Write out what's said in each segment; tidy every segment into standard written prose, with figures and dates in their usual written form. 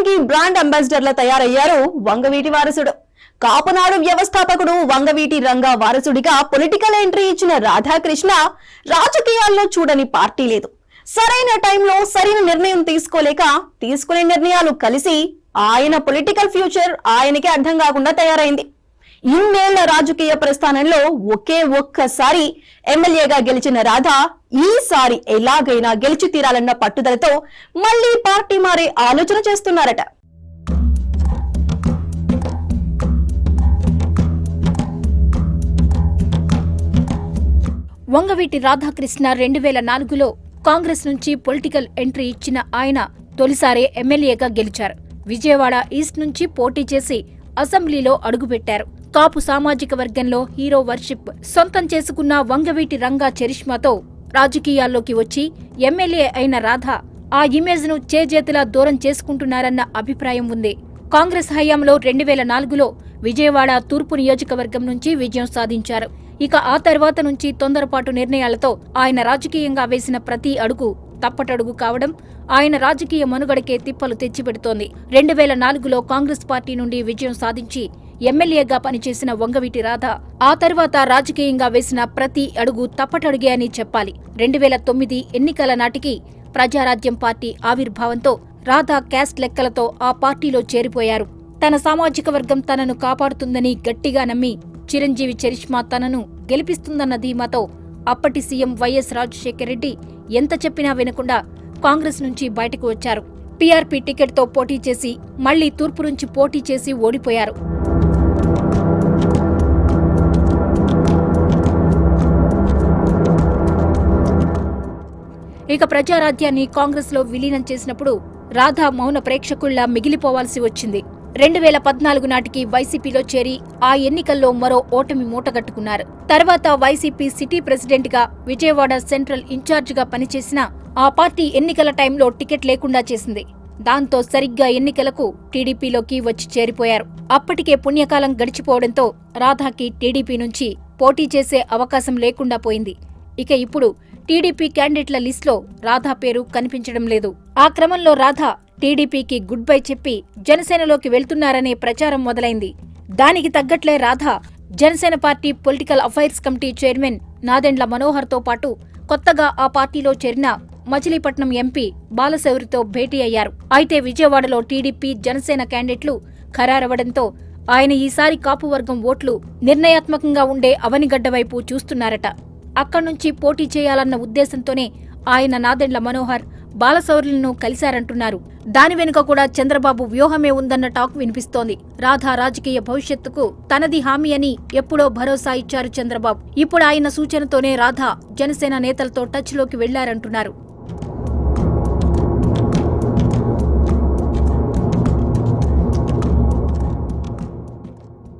పార్టీకి బ్రాండ్ అంబాసిడర్ల తయారయ్యారు వంగవీటి వారసుడు. కాపునాడు వ్యవస్థాపకుడు వంగవీటి రంగా వారసుడిగా పొలిటికల్ ఎంట్రీ ఇచ్చిన రాధాకృష్ణ రాజకీయాల్లో చూడని పార్టీ లేదు. సరైన టైంలో సరైన నిర్ణయం తీసుకోలేక తీసుకునే నిర్ణయాలు కలిసి ఆయన పొలిటికల్ ఫ్యూచర్ ఆయనకి అర్థం కాకుండా తయారైంది. ఇన్నేళ్ల రాజకీయ ప్రస్థానంలో ఒక్కసారి ఎమ్మెల్యేగా గెలిచిన రాధ ఈసారి ఎలాగైనా గెలిచి తీరాలన్న పట్టుదలతో మళ్లీ పార్టీ మారే ఆలోచన చేస్తున్నారట. వంగవీటి రాధాకృష్ణ 2004లో కాంగ్రెస్ నుంచి పొలిటికల్ ఎంట్రీ ఇచ్చిన ఆయన తొలిసారి ఎమ్మెల్యేగా గెలిచారు. విజయవాడ ఈస్ట్ నుంచి పోటీ చేసి అసెంబ్లీలో అడుగుపెట్టారు. కాపు సామాజిక వర్గంలో హీరో వర్షిప్ సొంతం చేసుకున్న వంగవీటి రంగా చరిష్మాతో రాజకీయాల్లోకి వచ్చి ఎమ్మెల్యే అయిన రాధ ఆ ఇమేజ్ ను చేజేతిలా దూరం చేసుకుంటున్నారన్న అభిప్రాయం ఉంది. కాంగ్రెస్ హయాంలో 2004లో విజయవాడ తూర్పు నియోజకవర్గం నుంచి విజయం సాధించారు. ఇక ఆ తర్వాత నుంచి తొందరపాటు నిర్ణయాలతో ఆయన రాజకీయంగా వేసిన ప్రతి అడుగు తప్పటడుగు కావడం ఆయన రాజకీయ మనుగడకే తిప్పలు తెచ్చిపెడుతోంది. 2004లో కాంగ్రెస్ పార్టీ నుండి విజయం సాధించి ఎమ్మెల్యేగా పనిచేసిన వంగవీటి రాధ ఆ తర్వాత రాజకీయంగా వేసిన ప్రతి అడుగు తప్పటడుగే అని చెప్పాలి. 2009 ఎన్నికల నాటికి ప్రజారాజ్యం పార్టీ ఆవిర్భావంతో రాధ క్యాస్ట్ లెక్కలతో ఆ పార్టీలో చేరిపోయారు. తన సామాజిక వర్గం తనను కాపాడుతుందని గట్టిగా నమ్మి చిరంజీవి చరిష్మా తనను గెలిపిస్తుందన్న ధీమాతో అప్పటి సీఎం వైఎస్ రాజశేఖర రెడ్డి ఎంత చెప్పినా వినకుండా కాంగ్రెస్ నుంచి బయటకు వచ్చారు. పీఆర్పీ టికెట్తో పోటీ చేసి మళ్లీ తూర్పు నుంచి పోటీ చేసి ఓడిపోయారు. ఇక ప్రజారాజ్యాన్ని కాంగ్రెస్ లో విలీనం చేసినప్పుడు రాధా మౌన ప్రేక్షకుల్లా మిగిలిపోవాల్సి వచ్చింది. 2014 నాటికి వైసీపీలో చేరి ఆ ఎన్నికల్లో మరో ఓటమి మూటగట్టుకున్నారు. తర్వాత వైసీపీ సిటీ ప్రెసిడెంట్ గా విజయవాడ సెంట్రల్ ఇన్ఛార్జ్ గా పనిచేసిన ఆ పార్టీ ఎన్నికల టైంలో టికెట్ లేకుండా చేసింది. దాంతో సరిగ్గా ఎన్నికలకు టీడీపీలోకి వచ్చి చేరిపోయారు. అప్పటికే పుణ్యకాలం గడిచిపోవడంతో రాధాకి టీడీపీ నుంచి పోటీ చేసే అవకాశం లేకుండా పోయింది. ఇక ఇప్పుడు టీడీపీ క్యాండిడేట్ల లిస్టులో రాధా పేరు కనిపించడం లేదు. ఆ క్రమంలో రాధా టీడీపీకి గుడ్ బై చెప్పి జనసేనలోకి వెళ్తున్నారనే ప్రచారం మొదలైంది. దానికి తగ్గట్లే Radha Janasena party political affairs committee chairman Nadendla Manohar తో పాటు కొత్తగా ఆ పార్టీలో చేరిన మచిలీపట్నం ఎంపీ బాలశౌరితో భేటీ అయ్యారు. అయితే విజయవాడలో టీడీపీ జనసేన క్యాండిడేట్లు ఖరారవడంతో ఆయన ఈసారి కాపు వర్గం ఓట్లు నిర్ణయాత్మకంగా ఉండే అవనిగడ్డ వైపు చూస్తున్నారట. అక్కడ్నుంచి పోటీ చేయాలన్న ఉద్దేశంతోనే ఆయన నాదెండ్ల మనోహర్ బాలశౌర్యులను కలిశారంటున్నారు. దాని వెనుక కూడా చంద్రబాబు వ్యూహమే ఉందన్న టాక్ వినిపిస్తోంది. రాధా రాజకీయ భవిష్యత్తుకు తనది హామీ అని ఎప్పుడో భరోసా ఇచ్చారు చంద్రబాబు. ఇప్పుడు ఆయన సూచనతోనే రాధా జనసేన నేతలతో టచ్ లోకి వెళ్లారంటున్నారు.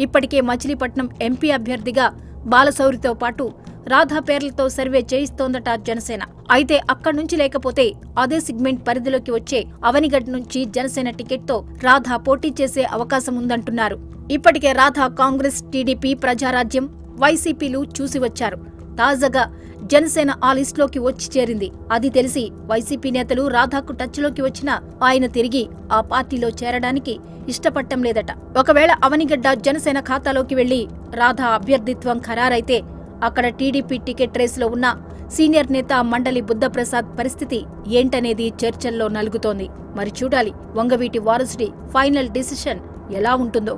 ఇప్పటికే మచిలీపట్నం ఎంపీ అభ్యర్థిగా బాలశౌరితో పాటు రాధా పేర్లతో సర్వే చేయిస్తోందట జనసేన. అయితే అక్కడ్నుంచి లేకపోతే అదే సిగ్మెంట్ పరిధిలోకి వచ్చే అవనిగడ్ నుంచి జనసేన టికెట్తో రాధా పోటీ చేసే అవకాశం ఉందంటున్నారు. ఇప్పటికే రాధా కాంగ్రెస్, టీడీపీ, ప్రజారాజ్యం, వైసీపీలు చూసి వచ్చారు. తాజాగా జనసేన ఆ లిస్టులోకి వచ్చి చేరింది. అది తెలిసి వైసీపీ నేతలు రాధాకు టచ్లోకి వచ్చినా ఆయన తిరిగి ఆ పార్టీలో చేరడానికి ఇష్టపడటం లేదట. ఒకవేళ అవనిగడ్డ జనసేన ఖాతాలోకి వెళ్లి రాధా అభ్యర్థిత్వం ఖరారైతే అక్కడ టీడీపీ టికెట్ రేసులో ఉన్న సీనియర్ నేత మండలి బుద్ధప్రసాద్ పరిస్థితి ఏంటనేది చర్చల్లో నలుగుతోంది. మరి చూడాలి వంగవీటి వారసుడి ఫైనల్ డిసిషన్ ఎలా ఉంటుందో.